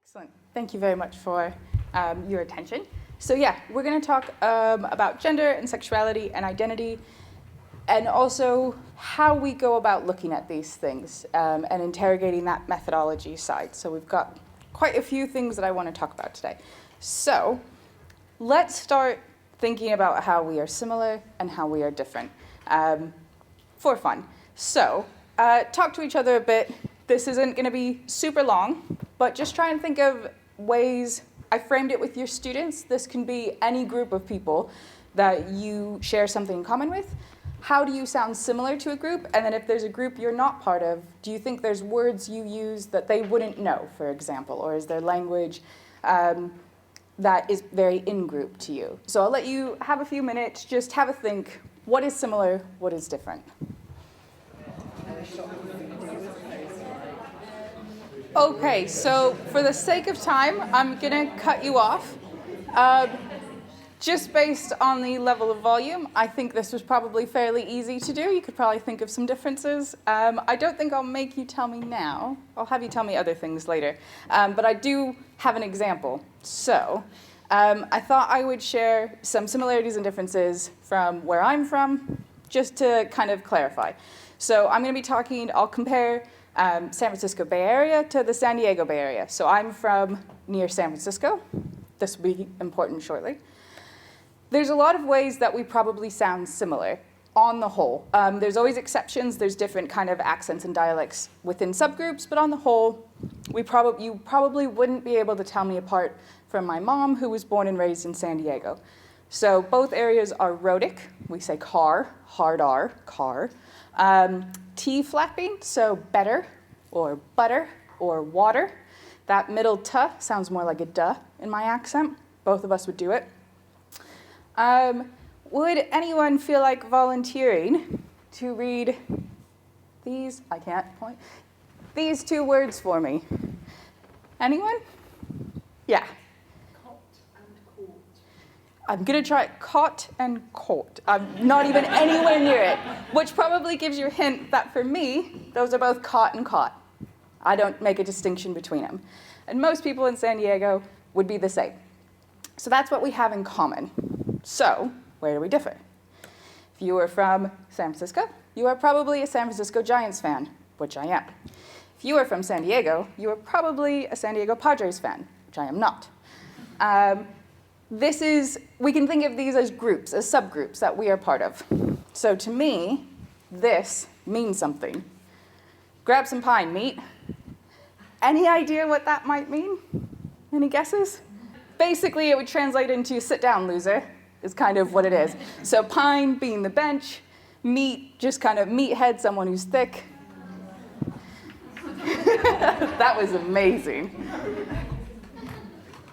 Excellent. Thank you very much for your attention. So yeah, we're going to talk about gender and sexuality and identity, and also how we go about looking at these things and interrogating that methodology side. So we've got quite a few things that I want to talk about today. So let's start thinking about how we are similar and how we are different for fun. So talk to each other a bit. This isn't going to be super long, but just try and think of ways. I framed it with your students. This can be any group of people that you share something in common with. How do you sound similar to a group? And then if there's a group you're not part of, do you think there's words you use that they wouldn't know, for example? Or is there language that is very in-group to you? So I'll let you have a few minutes, just have a think. What is similar? What is different? Okay, so for the sake of time, I'm going to cut you off. Just based on the level of volume, I think this was probably fairly easy to do. You could probably think of some differences. I don't think I'll make you tell me now. I'll have you tell me other things later. But I do have an example. So I thought I would share some similarities and differences from where I'm from, just to kind of clarify. So I'm going to be talking, I'll compare San Francisco Bay Area to the San Diego Bay Area. So I'm from near San Francisco. This will be important shortly. There's a lot of ways that we probably sound similar on the whole. There's always exceptions. There's different kind of accents and dialects within subgroups, but on the whole, you probably wouldn't be able to tell me apart from my mom, who was born and raised in San Diego. So both areas are rhotic. We say car, hard R, car. T flapping, so better, or butter, or water. That middle t sounds more like a duh in my accent. Both of us would do it. Would anyone feel like volunteering to read these, I can't point, these two words for me? Anyone? Yeah. Cot and court. I'm going to try cot and court. I'm not even anywhere near it, which probably gives you a hint that for me, those are both cot and cot. I don't make a distinction between them. And most people in San Diego would be the same. So that's what we have in common. So where do we differ? If you are from San Francisco, you are probably a San Francisco Giants fan, which I am. If you are from San Diego, you are probably a San Diego Padres fan, which I am not. We can think of these as groups, as subgroups that we are part of. So to me, this means something. Grab some pine, meat. Any idea what that might mean? Any guesses? Basically, it would translate into sit down, loser, is kind of what it is. So pine being the bench, meat, just kind of meathead, someone who's thick. That was amazing.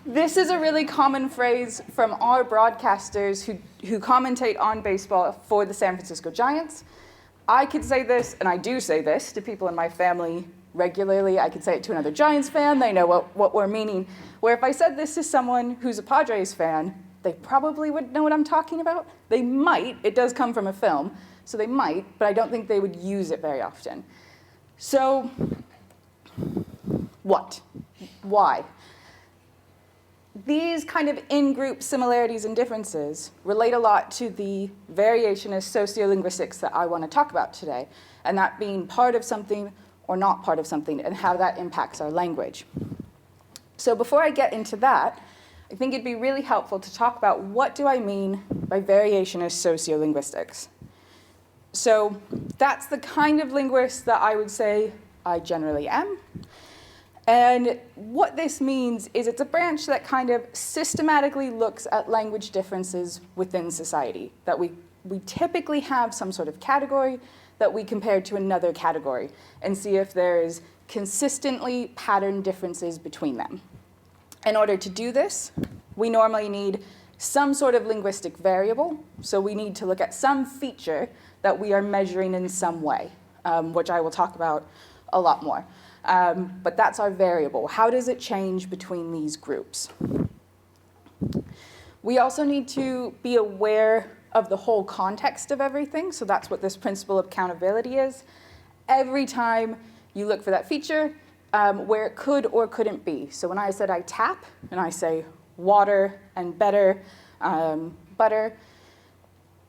This is a really common phrase from our broadcasters who commentate on baseball for the San Francisco Giants. I could say this, and I do say this, to people in my family regularly. I could say it to another Giants fan. They know what we're meaning. Where if I said this to someone who's a Padres fan, they probably wouldn't know what I'm talking about. They might. It does come from a film, so they might, but I don't think they would use it very often. So what? Why? These kind of in-group similarities and differences relate a lot to the variationist sociolinguistics that I want to talk about today, and that being part of something or not part of something, and how that impacts our language. So before I get into that, I think it'd be really helpful to talk about what do I mean by variationist sociolinguistics. So that's the kind of linguist that I would say I generally am. And what this means is it's a branch that kind of systematically looks at language differences within society, that we typically have some sort of category that we compare to another category and see if there is consistently patterned differences between them. In order to do this, we normally need some sort of linguistic variable, so we need to look at some feature that we are measuring in some way, which I will talk about a lot more. But that's our variable. How does it change between these groups? We also need to be aware of the whole context of everything, so that's what this principle of countability is. Every time you look for that feature, where it could or couldn't be. So when I said I tap, and I say water and better, butter,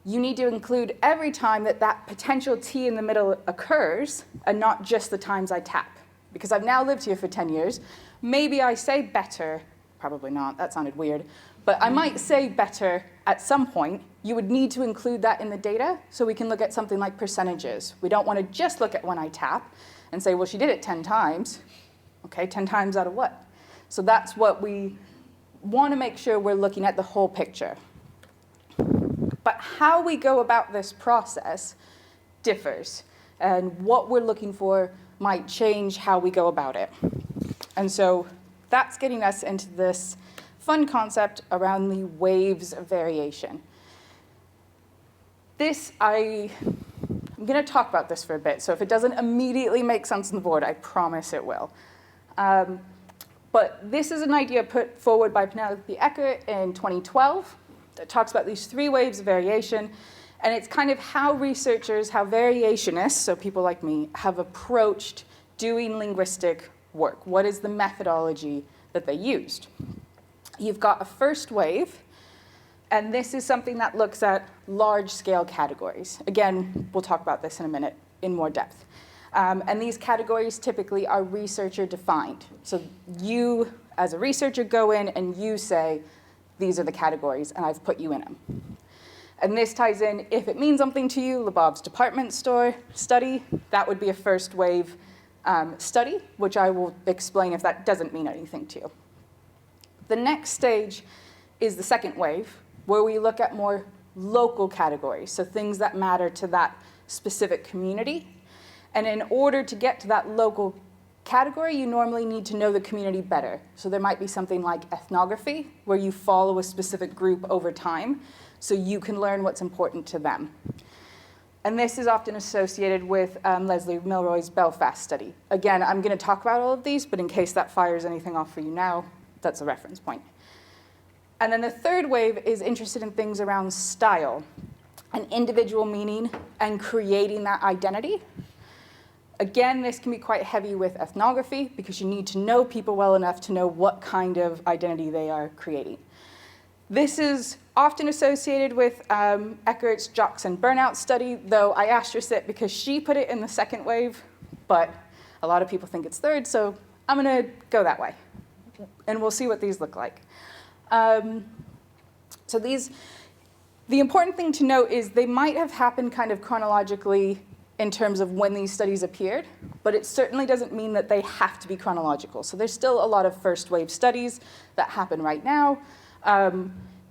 you need to include every time that that potential T in the middle occurs, and not just the times I tap. Because I've now lived here for 10 years, maybe I say better, probably not, that sounded weird, but I might say better at some point. You would need to include that in the data so we can look at something like percentages. We don't want to just look at when I tap and say, well, she did it 10 times. Okay, 10 times out of what? So that's what we want to make sure we're looking at the whole picture. But how we go about this process differs, and what we're looking for might change how we go about it. And so that's getting us into this fun concept around the waves of variation. I'm going to talk about this for a bit, so if it doesn't immediately make sense on the board, I promise it will. But this is an idea put forward by Penelope Eckert in 2012 that talks about these 3 waves of variation, and it's kind of how researchers, how variationists, so people like me, have approached doing linguistic work. What is the methodology that they used? You've got a first wave, and this is something that looks at large-scale categories. Again, we'll talk about this in a minute in more depth. And these categories typically are researcher-defined. So you, as a researcher, go in and you say, these are the categories, and I've put you in them. And this ties in, if it means something to you, Lebov's department store study, that would be a first wave study, which I will explain if that doesn't mean anything to you. The next stage is the second wave, where we look at more local categories, so things that matter to that specific community. And in order to get to that local category, you normally need to know the community better. So there might be something like ethnography, where you follow a specific group over time, so you can learn what's important to them. And this is often associated with Leslie Milroy's Belfast study. Again, I'm going to talk about all of these, but in case that fires anything off for you now, that's a reference point. And then the third wave is interested in things around style and individual meaning and creating that identity. Again, this can be quite heavy with ethnography because you need to know people well enough to know what kind of identity they are creating. This is often associated with Eckert's jocks and burnout study, though I asterisk it because she put it in the second wave, but a lot of people think it's third, so I'm going to go that way. And we'll see what these look like. So the important thing to note is they might have happened kind of chronologically in terms of when these studies appeared, but it certainly doesn't mean that they have to be chronological. So there's still a lot of first wave studies that happen right now.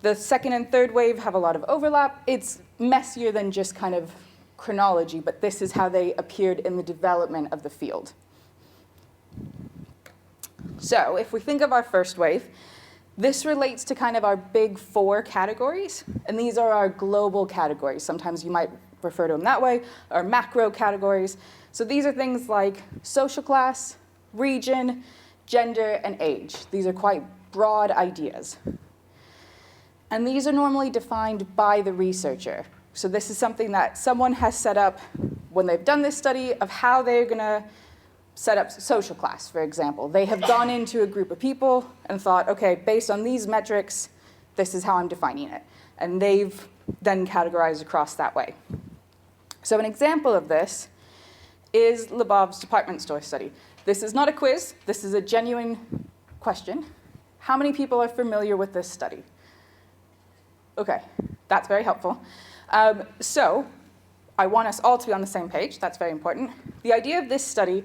The second and third wave have a lot of overlap. It's messier than just kind of chronology, but this is how they appeared in the development of the field. So if we think of our first wave, this relates to kind of our big 4 categories, and these are our global categories. Sometimes you might refer to them that way, or macro categories. So these are things like social class, region, gender, and age. These are quite broad ideas. And these are normally defined by the researcher. So this is something that someone has set up when they've done this study of how they're going to set up social class, for example. They have gone into a group of people and thought, okay, based on these metrics, this is how I'm defining it. And they've then categorized across that way. So an example of this is Lebov's department store study. This is not a quiz. This is a genuine question. How many people are familiar with this study? Okay, that's very helpful. So I want us all to be on the same page. That's very important. The idea of this study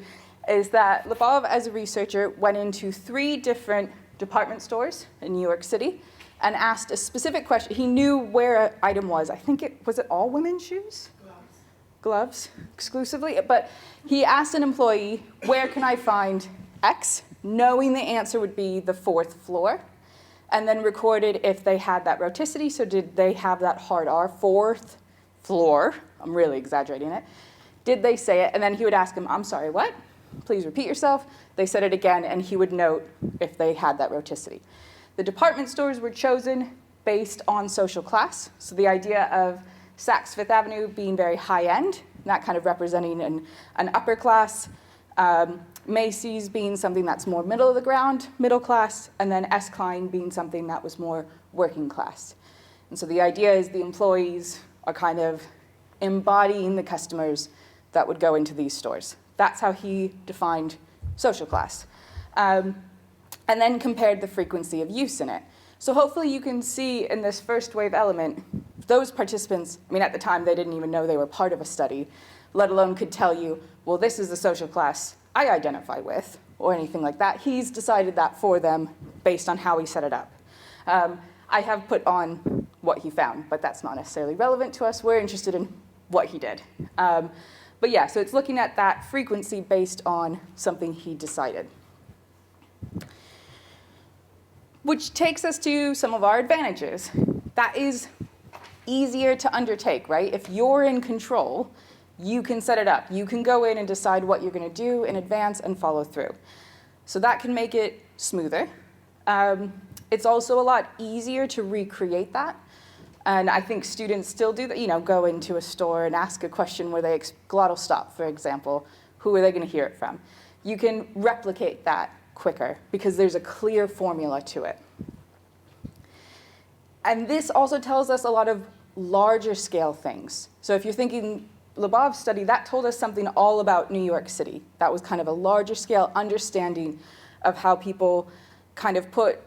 is that Lebov, as a researcher, went into 3 different department stores in New York City and asked a specific question. He knew where an item was. I think was it all women's shoes? Gloves, exclusively. But he asked an employee, where can I find X, knowing the answer would be the 4th floor, and then recorded if they had that roticity. So did they have that hard R, 4th floor? I'm really exaggerating it. Did they say it? And then he would ask him, I'm sorry, what? Please repeat yourself. They said it again, and he would note if they had that roticity. The department stores were chosen based on social class. So the idea of Saks Fifth Avenue being very high-end, that kind of representing an upper class. Macy's being something that's more middle of the ground, middle class, and then S. Klein being something that was more working class. And so the idea is the employees are kind of embodying the customers that would go into these stores. That's how he defined social class. And then compared the frequency of use in it. So hopefully you can see in this first wave element, those participants, I mean, at the time they didn't even know they were part of a study, let alone could tell you, well, this is the social class I identify with, or anything like that. He's decided that for them based on how he set it up. I have put on what he found, but that's not necessarily relevant to us. We're interested in what he did. But yeah, so it's looking at that frequency based on something he decided. Which takes us to some of our advantages. That is easier to undertake, right? If you're in control, you can set it up. You can go in and decide what you're going to do in advance and follow through. So that can make it smoother. It's also a lot easier to recreate that. And I think students still do that, you know, go into a store and ask a question where they glottal stop, for example. Who are they going to hear it from? You can replicate that quicker because there's a clear formula to it. And this also tells us a lot of larger scale things. So if you're thinking Lebov's study, that told us something all about New York City. That was kind of a larger scale understanding of how people kind of put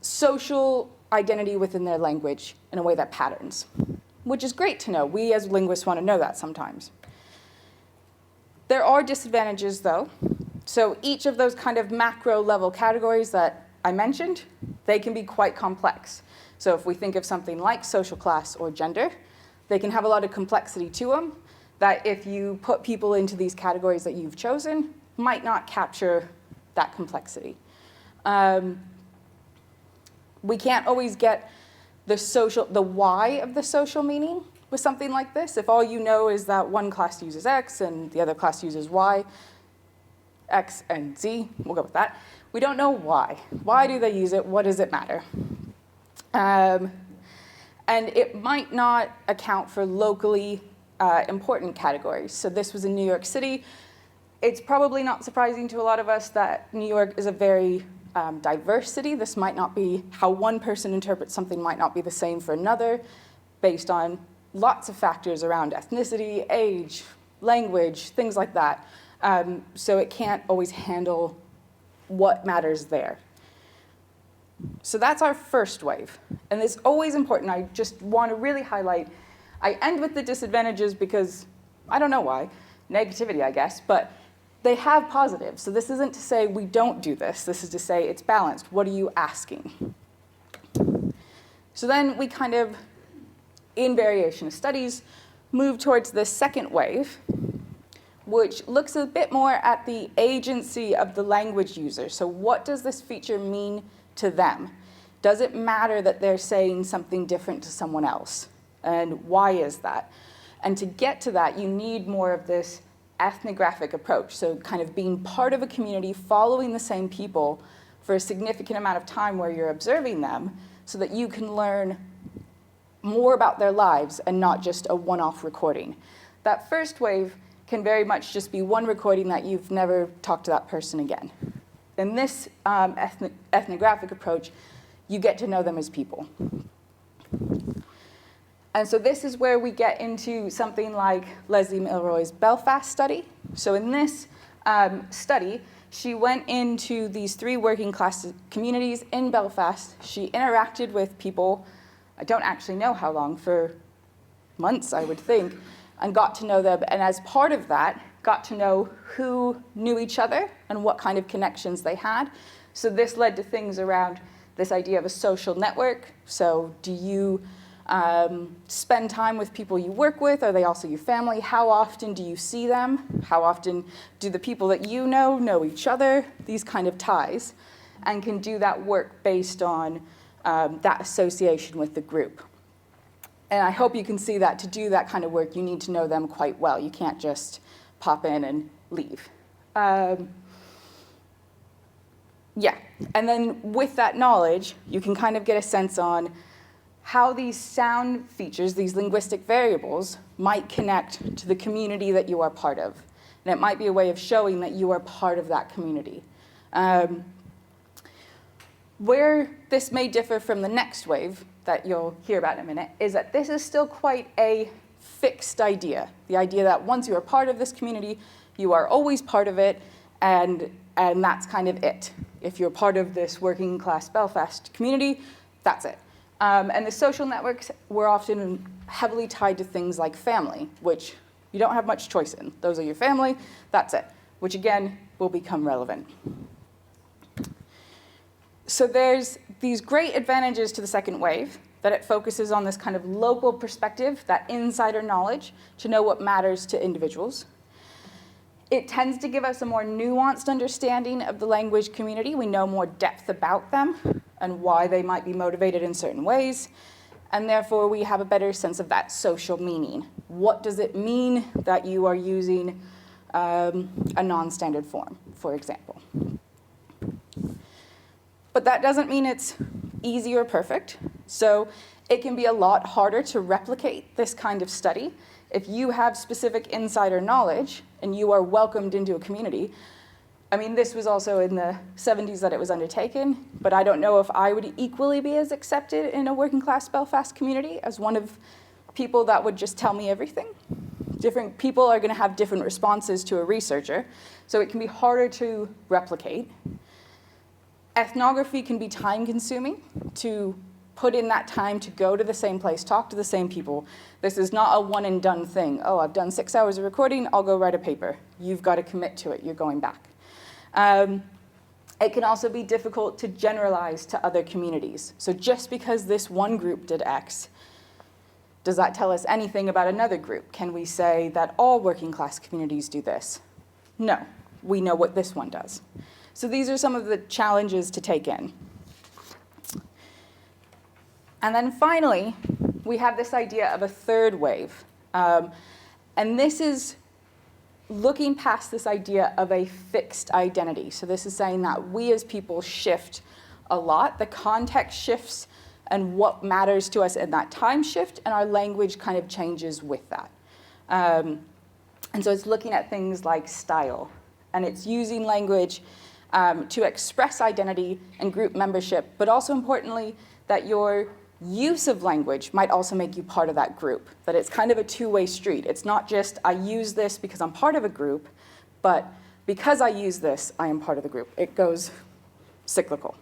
social identity within their language in a way that patterns, which is great to know. We as linguists want to know that sometimes. There are disadvantages though. So each of those kind of macro level categories that I mentioned, they can be quite complex. So if we think of something like social class or gender, they can have a lot of complexity to them that if you put people into these categories that you've chosen, might not capture that complexity. We can't always get the why of the social meaning with something like this. If all you know is that one class uses X and the other class uses Y, X and Z, we'll go with that. We don't know why. Why do they use it? What does it matter? And it might not account for locally important categories. So this was in New York City. It's probably not surprising to a lot of us that New York is a very diverse city. This might not be how one person interprets something might not be the same for another based on lots of factors around ethnicity, age, language, things like that. So it can't always handle what matters there. So that's our first wave. And it's always important. I just want to really highlight, I end with the disadvantages because I don't know why, negativity, I guess, but they have positives. So this isn't to say we don't do this. This is to say it's balanced. What are you asking? So then we kind of, in variation of studies, move towards the second wave, which looks a bit more at the agency of the language user. So what does this feature mean to them? Does it matter that they're saying something different to someone else? And why is that? And to get to that, you need more of this ethnographic approach. So kind of being part of a community, following the same people for a significant amount of time where you're observing them so that you can learn more about their lives and not just a one-off recording. That first wave can very much just be one recording that you've never talked to that person again. In this ethnographic approach, you get to know them as people. And so this is where we get into something like Leslie Milroy's Belfast study. So in this study, she went into these 3 working class communities in Belfast. She interacted with people, I don't actually know how long, for months, I would think, and got to know them. And as part of that, got to know who knew each other and what kind of connections they had. So this led to things around this idea of a social network. So do you spend time with people you work with? Are they also your family? How often do you see them? How often do the people that you know each other? These kind of ties, and can do that work based on that association with the group. And I hope you can see that to do that kind of work, you need to know them quite well. You can't just pop in and leave. Yeah, and then with that knowledge, you can kind of get a sense on how these sound features, these linguistic variables, might connect to the community that you are part of. And it might be a way of showing that you are part of that community. Where this may differ from the next wave that you'll hear about in a minute is that this is still quite a fixed idea. The idea that once you are part of this community, you are always part of it, and that's kind of it. If you're part of this working class Belfast community, that's it. And the social networks were often heavily tied to things like family, which you don't have much choice in. Those are your family, that's it, which again will become relevant. So there's these great advantages to the second wave, that it focuses on this kind of local perspective, that insider knowledge, to know what matters to individuals. It tends to give us a more nuanced understanding of the language community. We know more depth about them and why they might be motivated in certain ways. And therefore, we have a better sense of that social meaning. What does it mean that you are using a non-standard form, for example? But that doesn't mean it's easy or perfect. So it can be a lot harder to replicate this kind of study. If you have specific insider knowledge and you are welcomed into a community, I mean, this was also in the 70s that it was undertaken, but I don't know if I would equally be as accepted in a working class Belfast community as one of people that would just tell me everything. Different people are going to have different responses to a researcher, so it can be harder to replicate. Ethnography can be time-consuming to put in that time to go to the same place, talk to the same people. This is not a one-and-done thing. Oh, I've done 6 hours of recording, I'll go write a paper. You've got to commit to it, you're going back. It can also be difficult to generalize to other communities. So just because this one group did X, does that tell us anything about another group? Can we say that all working class communities do this? No, we know what this one does. So these are some of the challenges to take in. And then finally, we have this idea of a third wave. And this is looking past this idea of a fixed identity. So this is saying that we as people shift a lot. The context shifts and what matters to us in that time shift, and our language kind of changes with that. And so it's looking at things like style, and it's using language to express identity and group membership, but also importantly, that your use of language might also make you part of that group, that it's kind of a two-way street. It's not just, I use this because I'm part of a group, but because I use this, I am part of the group. It goes cyclical.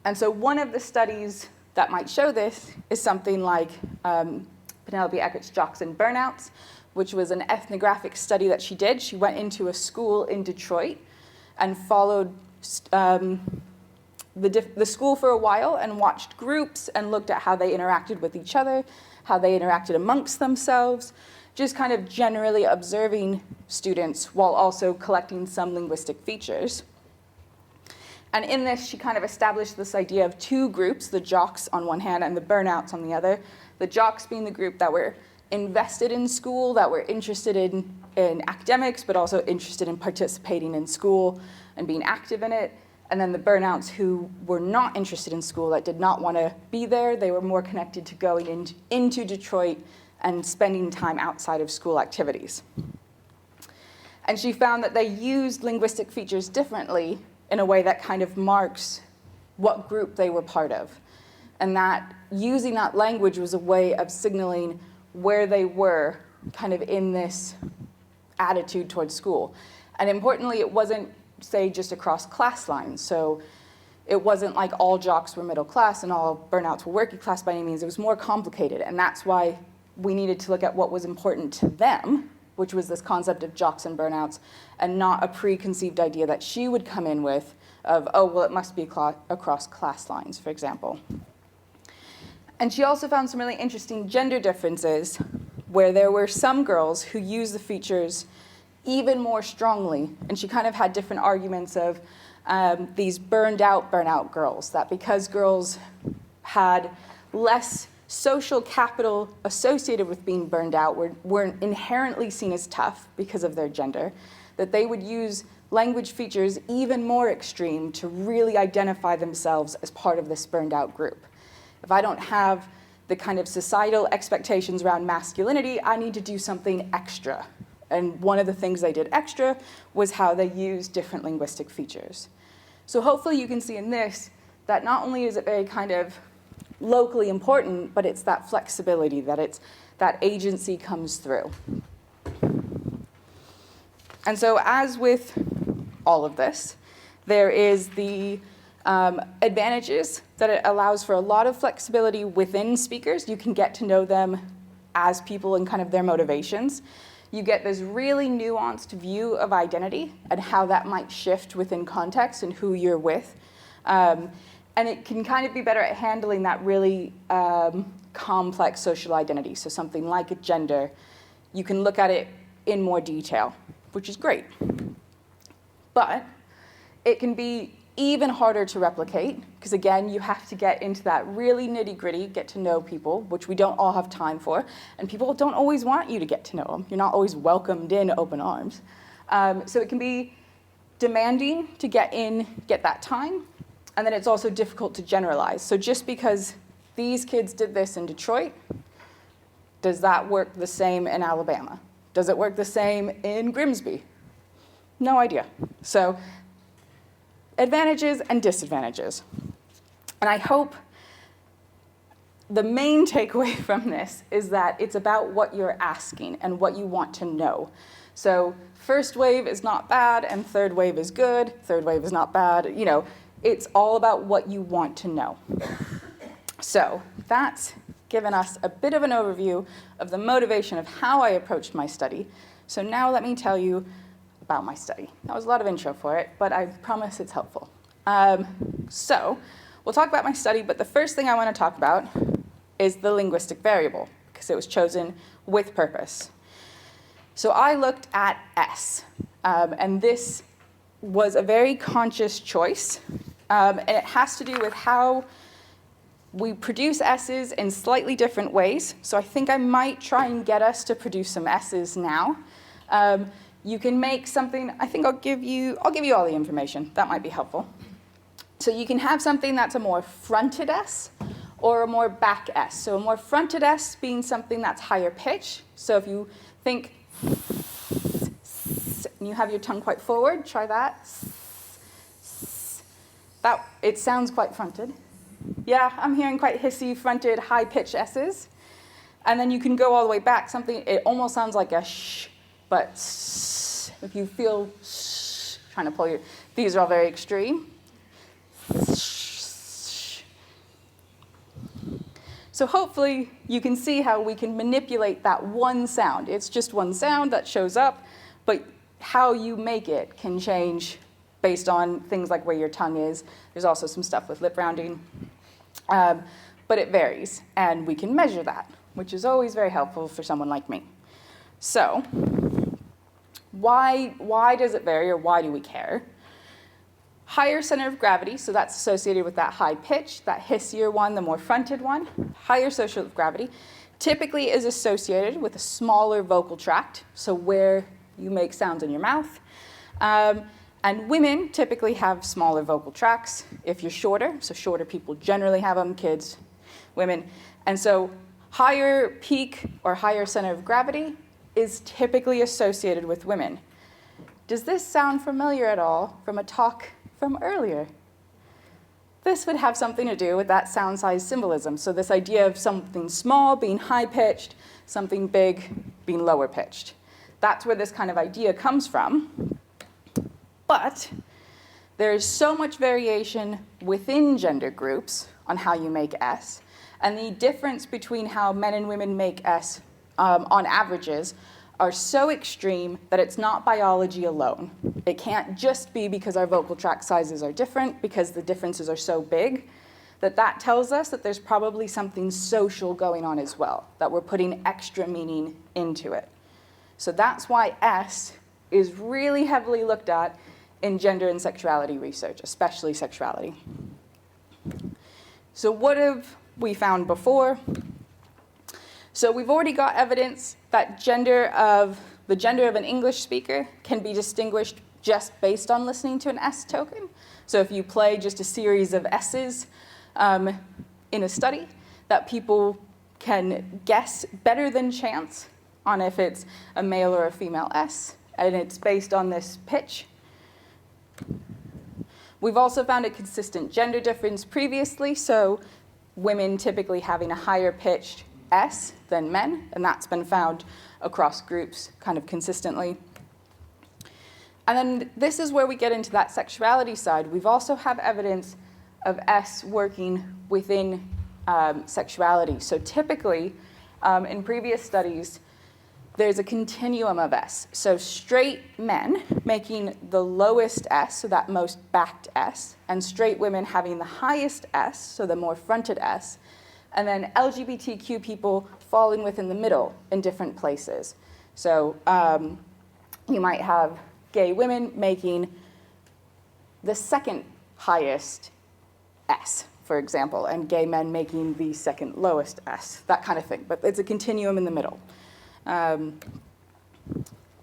And so one of the studies that might show this is something like Penelope Eckert's Jocks and Burnouts, which was an ethnographic study that she did. She went into a school in Detroit and followed the school for a while and watched groups and looked at how they interacted with each other, how they interacted amongst themselves, just kind of generally observing students while also collecting some linguistic features. And in this, she kind of established this idea of two groups, the jocks on one hand and the burnouts on the other. The jocks being the group that were invested in school, that were interested in academics, but also interested in participating in school and being active in it. And then the burnouts who were not interested in school, that did not want to be there. They were more connected to going into Detroit and spending time outside of school activities. And she found that they used linguistic features differently in a way that kind of marks what group they were part of. And that using that language was a way of signaling where they were kind of in this attitude towards school. And importantly, it wasn't, say, just across class lines. So it wasn't like all jocks were middle class and all burnouts were working class by any means. It was more complicated. And that's why we needed to look at what was important to them, which was this concept of jocks and burnouts, and not a preconceived idea that she would come in with of, oh, well, it must be across class lines, for example. And she also found some really interesting gender differences where there were some girls who used the features even more strongly. And she kind of had different arguments of these burnout girls, that because girls had less social capital associated with being burned out, weren't inherently seen as tough because of their gender, that they would use language features even more extreme to really identify themselves as part of this burned out group. If I don't have the kind of societal expectations around masculinity, I need to do something extra And one of the things they did extra was how they used different linguistic features. So hopefully you can see in this that not only is it very kind of locally important, but it's that flexibility, that agency comes through. And so as with all of this, there is the advantages that it allows for a lot of flexibility within speakers. You can get to know them as people and kind of their motivations. You get this really nuanced view of identity and how that might shift within context and who you're with. And it can kind of be better at handling that really complex social identity. So something like a gender, you can look at it in more detail, which is great. But it can be even harder to replicate, because again, you have to get into that really nitty-gritty, get to know people, which we don't all have time for, and people don't always want you to get to know them. You're not always welcomed in open arms. So it can be demanding to get that time, and then it's also difficult to generalize. So just because these kids did this in Detroit, does that work the same in Alabama? Does it work the same in Grimsby? No idea. So advantages and disadvantages. And I hope the main takeaway from this is that it's about what you're asking and what you want to know. So first wave is not bad and third wave is good, third wave is not bad. You know, it's all about what you want to know. So that's given us a bit of an overview of the motivation of how I approached my study. So now let me tell you about my study. That was a lot of intro for it, but I promise it's helpful. So we'll talk about my study, but the first thing I want to talk about is the linguistic variable, because it was chosen with purpose. So I looked at S, and this was a very conscious choice, and it has to do with how we produce S's in slightly different ways. So I think I might try and get us to produce some S's now. You can make something, I think I'll give you all the information. That might be helpful. So you can have something that's a more fronted S or a more back S. So a more fronted S being something that's higher pitch. So if you think, and you have your tongue quite forward, try that. It sounds quite fronted. Yeah, I'm hearing quite hissy, fronted, high-pitched S's. And then you can go all the way back, it almost sounds like a sh, but if you feel trying to pull these are all very extreme. So hopefully you can see how we can manipulate that one sound. It's just one sound that shows up, but how you make it can change based on things like where your tongue is. There's also some stuff with lip rounding. But it varies, and we can measure that, which is always very helpful for someone like me. So why does it vary, or why do we care? Higher center of gravity, so that's associated with that high pitch, that hissier one, the more fronted one. Higher center of gravity typically is associated with a smaller vocal tract, so where you make sounds in your mouth. And women typically have smaller vocal tracts if you're shorter. So shorter people generally have them, kids, women. And so higher peak or higher center of gravity is typically associated with women. Does this sound familiar at all from a talk from earlier? This would have something to do with that sound size symbolism. So this idea of something small being high-pitched, something big being lower-pitched. That's where this kind of idea comes from. But there's so much variation within gender groups on how you make S, and the difference between how men and women make S on averages are so extreme that it's not biology alone. It can't just be because our vocal tract sizes are different, because the differences are so big, that tells us that there's probably something social going on as well, that we're putting extra meaning into it. So that's why S is really heavily looked at in gender and sexuality research, especially sexuality. So what have we found before? So we've already got evidence that the gender of an English speaker can be distinguished just based on listening to an S token. So if you play just a series of S's in a study, that people can guess better than chance on if it's a male or a female S, and it's based on this pitch. We've also found a consistent gender difference previously, so women typically having a higher pitched S than men, and that's been found across groups kind of consistently. And then this is where we get into that sexuality side. We've also have evidence of S working within sexuality. So typically, in previous studies, there's a continuum of S. So straight men making the lowest S, so that most backed S, and straight women having the highest S, so the more fronted S, and then LGBTQ people falling within the middle in different places. So you might have gay women making the second highest S, for example, and gay men making the second lowest S, that kind of thing. But it's a continuum in the middle.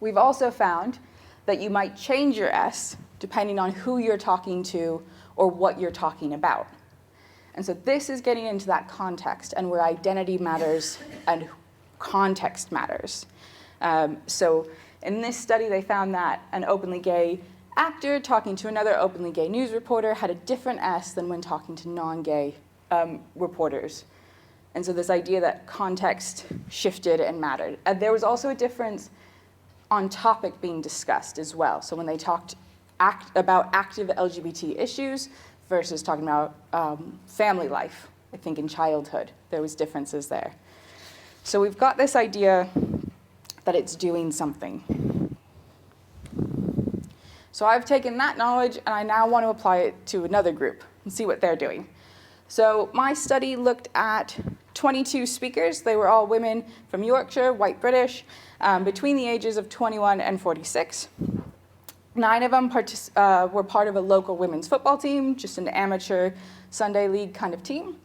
We've also found that you might change your S depending on who you're talking to or what you're talking about. And so this is getting into that context and where identity matters and context matters. So in this study, they found that an openly gay actor talking to another openly gay news reporter had a different S than when talking to non-gay reporters. And so this idea that context shifted and mattered. And there was also a difference on topic being discussed as well. So when they talked about active LGBT issues versus talking about family life, I think in childhood, there was differences there. So we've got this idea that it's doing something. So I've taken that knowledge and I now want to apply it to another group and see what they're doing. So my study looked at 22 speakers. They were all women from Yorkshire, white British, between the ages of 21 and 46. 9 of them were part of a local women's football team, just an amateur Sunday league kind of team.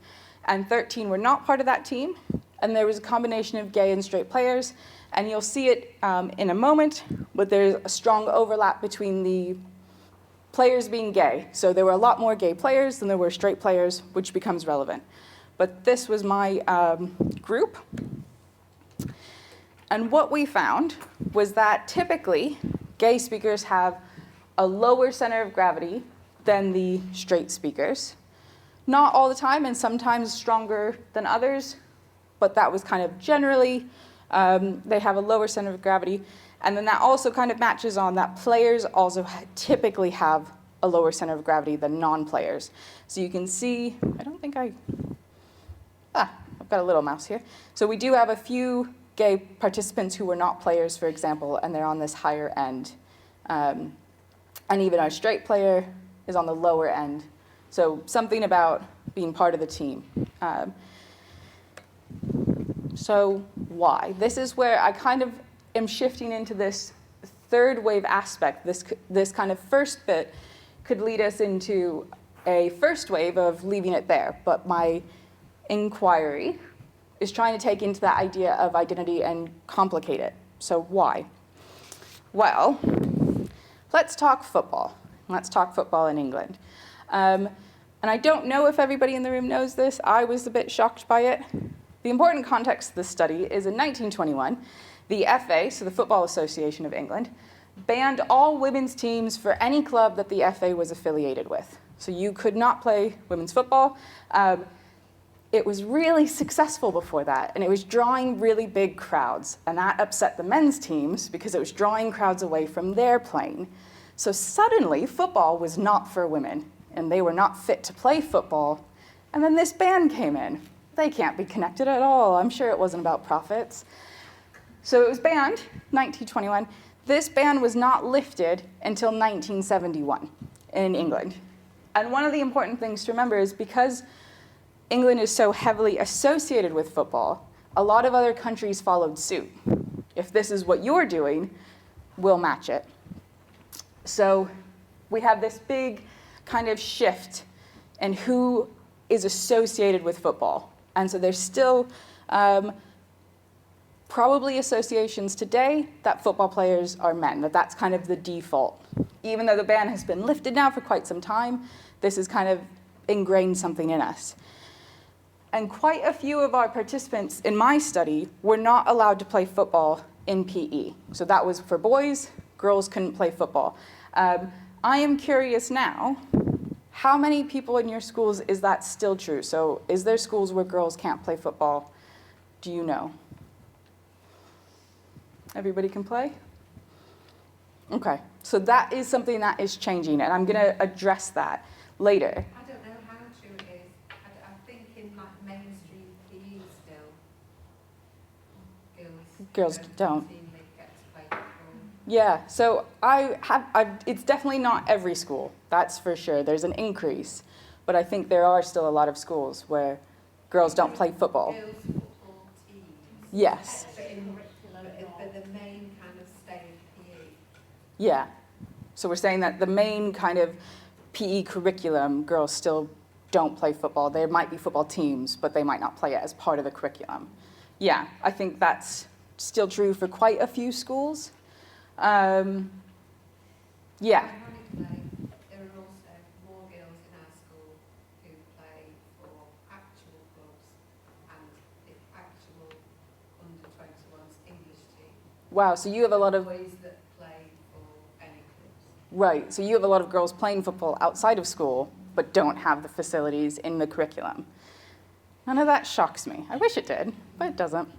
And 13 were not part of that team. And there was a combination of gay and straight players. And you'll see it in a moment, but there's a strong overlap between the players being gay. So there were a lot more gay players than there were straight players, which becomes relevant. But this was my group. And what we found was that typically gay speakers have a lower center of gravity than the straight speakers. Not all the time, and sometimes stronger than others, but that was kind of generally, they have a lower center of gravity. And then that also kind of matches on that players also typically have a lower center of gravity than non-players. So you can see, I've got a little mouse here. So we do have a few gay participants who were not players, for example, and they're on this higher end. And even our straight player is on the lower end. So something about being part of the team. So why? This is where I kind of am shifting into this third wave aspect. This kind of first bit could lead us into a first wave of leaving it there. But my inquiry is trying to take into that idea of identity and complicate it. So why? Well, let's talk football. Let's talk football in England. And I don't know if everybody in the room knows this. I was a bit shocked by it. The important context of this study is in 1921, the FA, so the Football Association of England, banned all women's teams for any club that the FA was affiliated with. So you could not play women's football. It was really successful before that, and it was drawing really big crowds, and that upset the men's teams because it was drawing crowds away from their playing. So suddenly, football was not for women, and they were not fit to play football, and then this ban came in. They can't be connected at all. I'm sure it wasn't about profits. So it was banned, 1921. This ban was not lifted until 1971 in England. And one of the important things to remember is because England is so heavily associated with football, a lot of other countries followed suit. If this is what you're doing, we'll match it. So we have this big kind of shift in who is associated with football. And so there's still probably associations today that football players are men, that's kind of the default. Even though the ban has been lifted now for quite some time, this has kind of ingrained something in us. And quite a few of our participants in my study were not allowed to play football in PE. So that was for boys, girls couldn't play football. I am curious now, how many people in your schools is that still true? So is there schools where girls can't play football? Do you know? Everybody can play? Okay, so that is something that is changing, and I'm going to address that later. I don't know how true it is. I think in like mainstream PE still, Girls don't. routinely get to play football. Yeah, so it's definitely not every school, that's for sure. There's an increase, but I think there are still a lot of schools where girls don't play football. Girls football teams. Yes, But the main kind of stay in PE. yeah. So we're saying that the main kind of PE curriculum, girls still don't play football. There might be football teams, but they might not play it as part of the curriculum. Yeah, I think that's still true for quite a few schools. Yeah. Ironically, there are also more girls in our school who play for actual clubs and the actual under-21s English team. Wow, so you have a lot of, boys that play for any clubs. right, so you have a lot of girls playing football outside of school, but don't have the facilities in the curriculum. None of that shocks me. I wish it did, but it doesn't.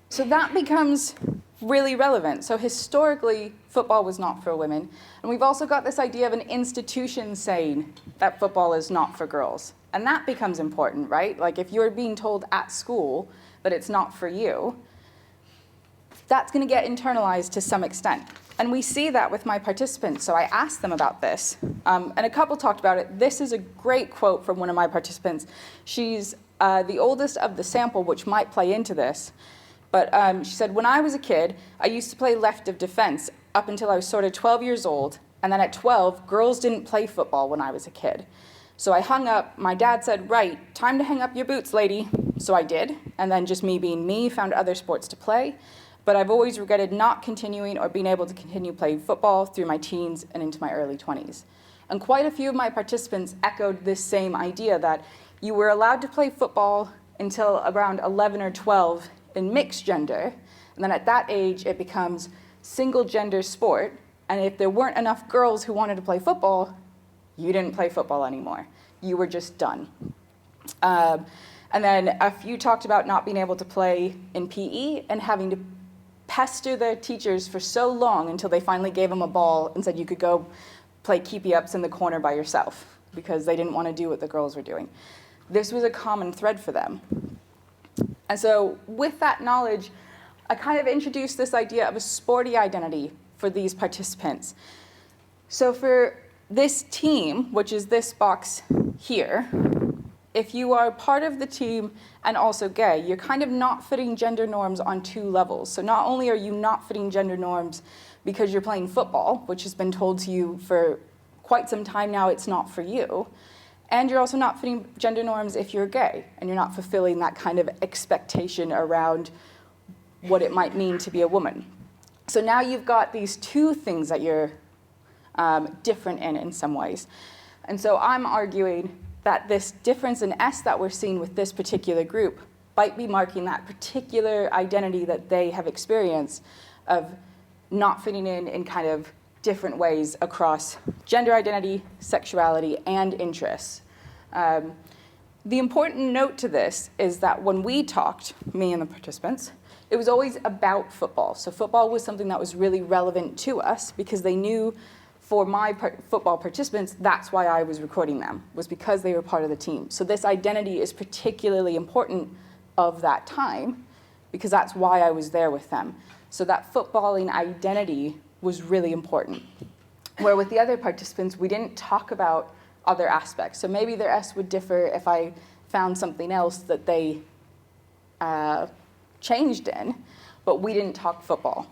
So that becomes really relevant. So historically, football was not for women. And we've also got this idea of an institution saying that football is not for girls. And that becomes important, right? Like if you're being told at school that it's not for you, that's going to get internalized to some extent. And we see that with my participants. So I asked them about this. And a couple talked about it. This is a great quote from one of my participants. She's the oldest of the sample, which might play into this. But she said, when I was a kid, I used to play left of defense up until I was sort of 12 years old. And then at 12, girls didn't play football when I was a kid. So I hung up. My dad said, right, time to hang up your boots, lady. So I did. And then just me being me, found other sports to play. But I've always regretted not continuing or being able to continue playing football through my teens and into my early 20s. And quite a few of my participants echoed this same idea that you were allowed to play football until around 11 or 12 in mixed gender, and then at that age it becomes single gender sport, and if there weren't enough girls who wanted to play football, you didn't play football anymore. You were just done. And then a few talked about not being able to play in PE and having to pester their teachers for so long until they finally gave them a ball and said you could go play keepy-ups in the corner by yourself because they didn't want to do what the girls were doing. This was a common thread for them. And so with that knowledge, I kind of introduced this idea of a sporty identity for these participants. So for this team, which is this box here, if you are part of the team and also gay, you're kind of not fitting gender norms on two levels. So not only are you not fitting gender norms because you're playing football, which has been told to you for quite some time now it's not for you, and you're also not fitting gender norms if you're gay, and you're not fulfilling that kind of expectation around what it might mean to be a woman. So now you've got these two things that you're different in some ways. And so I'm arguing that this difference in S that we're seeing with this particular group might be marking that particular identity that they have experienced of not fitting in kind of different ways across gender identity, sexuality, and interests. The important note to this is that when we talked, me and the participants, it was always about football. So football was something that was really relevant to us because they knew for my football participants, that's why I was recording them, was because they were part of the team. So this identity is particularly important of that time because that's why I was there with them. So that footballing identity was really important. Where with the other participants, we didn't talk about other aspects. So maybe their S would differ if I found something else that they changed in, but we didn't talk football.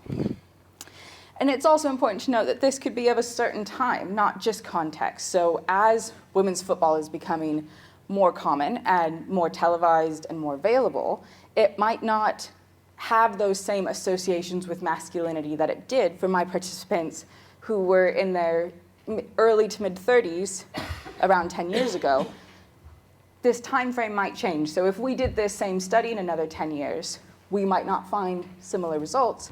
And it's also important to note that this could be of a certain time, not just context. So as women's football is becoming more common and more televised and more available, it might not have those same associations with masculinity that it did for my participants who were in their early to mid-30s, around 10 years ago. this time frame might change. So if we did this same study in another 10 years, we might not find similar results.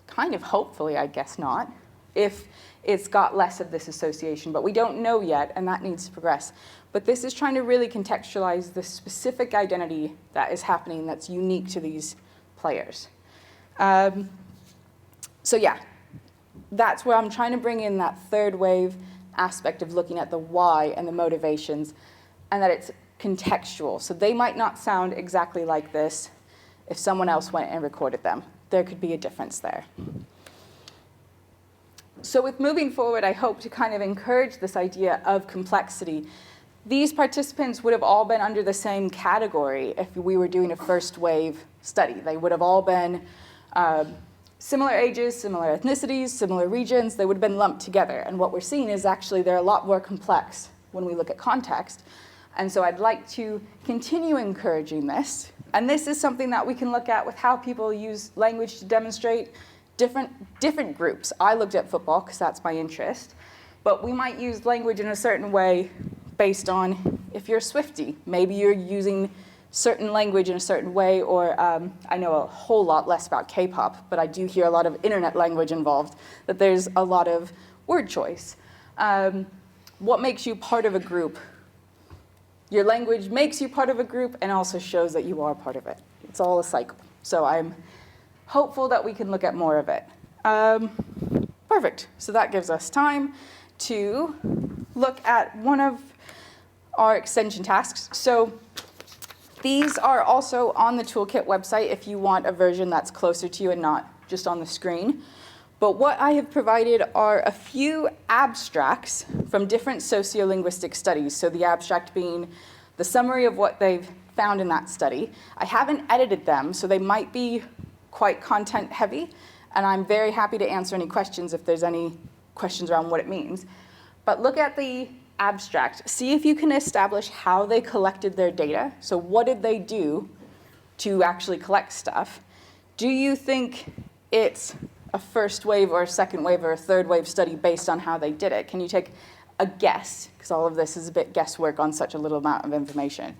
Kind of hopefully, I guess not, if it's got less of this association. But we don't know yet, and that needs to progress. But this is trying to really contextualize the specific identity that is happening that's unique to these players. So yeah, that's where I'm trying to bring in that third wave aspect of looking at the why and the motivations, and that it's contextual. So they might not sound exactly like this if someone else went and recorded them. There could be a difference there. So with moving forward, I hope to kind of encourage this idea of complexity. These participants would have all been under the same category if we were doing a first wave study. They would have all been similar ages, similar ethnicities, similar regions. They would have been lumped together. And what we're seeing is actually they're a lot more complex when we look at context. And so I'd like to continue encouraging this. And this is something that we can look at with how people use language to demonstrate different groups. I looked at football because that's my interest. But we might use language in a certain way based on if you're a Swiftie. Maybe you're using certain language in a certain way, or I know a whole lot less about K-pop, but I do hear a lot of internet language involved, that there's a lot of word choice. What makes you part of a group? Your language makes you part of a group and also shows that you are part of it. It's all a cycle. So I'm hopeful that we can look at more of it. Perfect. So that gives us time to look at one of our extension tasks. So these are also on the toolkit website if you want a version that's closer to you and not just on the screen. But what I have provided are a few abstracts from different sociolinguistic studies. So the abstract being the summary of what they've found in that study. I haven't edited them, so they might be quite content heavy. And I'm very happy to answer any questions if there's any questions around what it means. But look at the abstract. See if you can establish how they collected their data. So what did they do to actually collect stuff? Do you think it's a first wave or a second wave or a third wave study based on how they did it? Can you take a guess? Because all of this is a bit guesswork on such a little amount of information.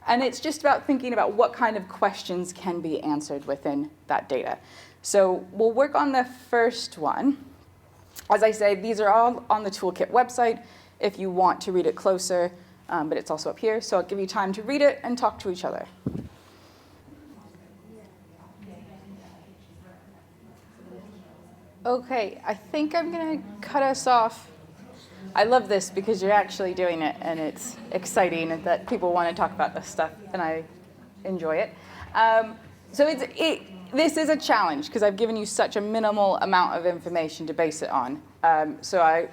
And it's just about thinking about what kind of questions can be answered within that data. So we'll work on the first one. As I say, these are all on the toolkit website if you want to read it closer, but it's also up here. So I'll give you time to read it and talk to each other. Okay, I think I'm going to cut us off. I love this because you're actually doing it, and it's exciting and that people want to talk about this stuff, and I enjoy it. So this is a challenge because I've given you such a minimal amount of information to base it on. So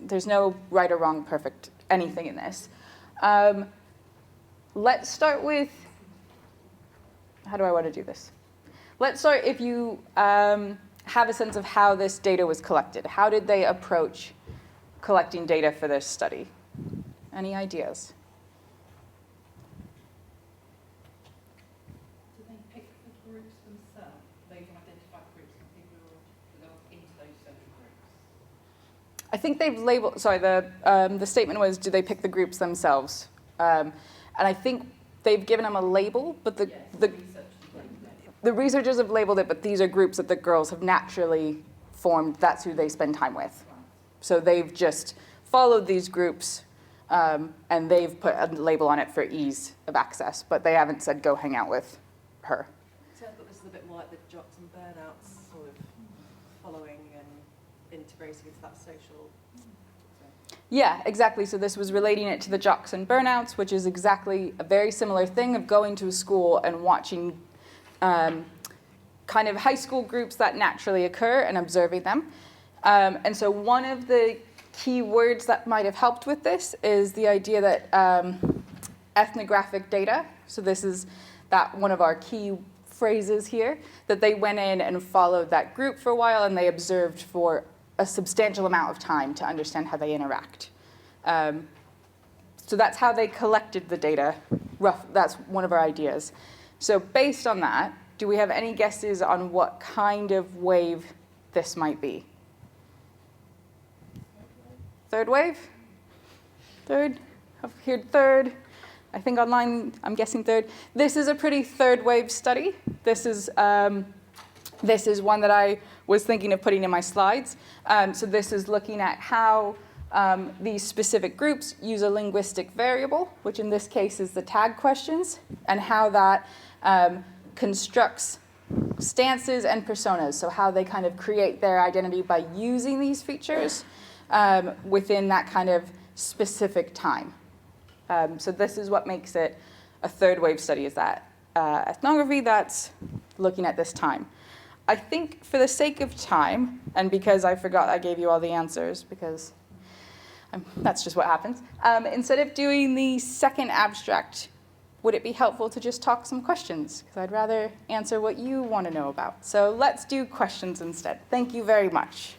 there's no right or wrong, perfect anything in this. Let's start with, how do I want to do this? Let's start if you have a sense of how this data was collected. How did they approach collecting data for this study? Any ideas? Do they pick the groups themselves? They can identify groups and people who go into those social groups? I think they've labeled, sorry, the statement was, do they pick the groups themselves? And I think they've given them a label, but the researchers have labeled it, but these are groups that the girls have naturally formed. That's who they spend time with. So they've just followed these groups, and they've put a label on it for ease of access, but they haven't said, go hang out with her. So I thought this is a bit more like the jocks and burnouts, sort of following and integrating into that social. Yeah, exactly. So this was relating it to the jocks and burnouts, which is exactly a very similar thing of going to a school and watching kind of high school groups that naturally occur and observing them. And so one of the key words that might have helped with this is the idea that ethnographic data, so this is that one of our key phrases here, that they went in and followed that group for a while and they observed for a substantial amount of time to understand how they interact. So that's how they collected the data. That's one of our ideas. So based on that, do we have any guesses on what kind of wave this might be? Third wave? Third? I've heard third. I think online, I'm guessing third. This is a pretty third wave study. This is one that I was thinking of putting in my slides. So this is looking at how these specific groups use a linguistic variable, which in this case is the tag questions, and how that constructs stances and personas, so how they kind of create their identity by using these features within that kind of specific time. So this is what makes it a third wave study, is that ethnography that's looking at this time. I think for the sake of time, and because I forgot I gave you all the answers, because that's just what happens, instead of doing the second abstract, would it be helpful to just talk some questions? Because I'd rather answer what you want to know about. So let's do questions instead. Thank you very much.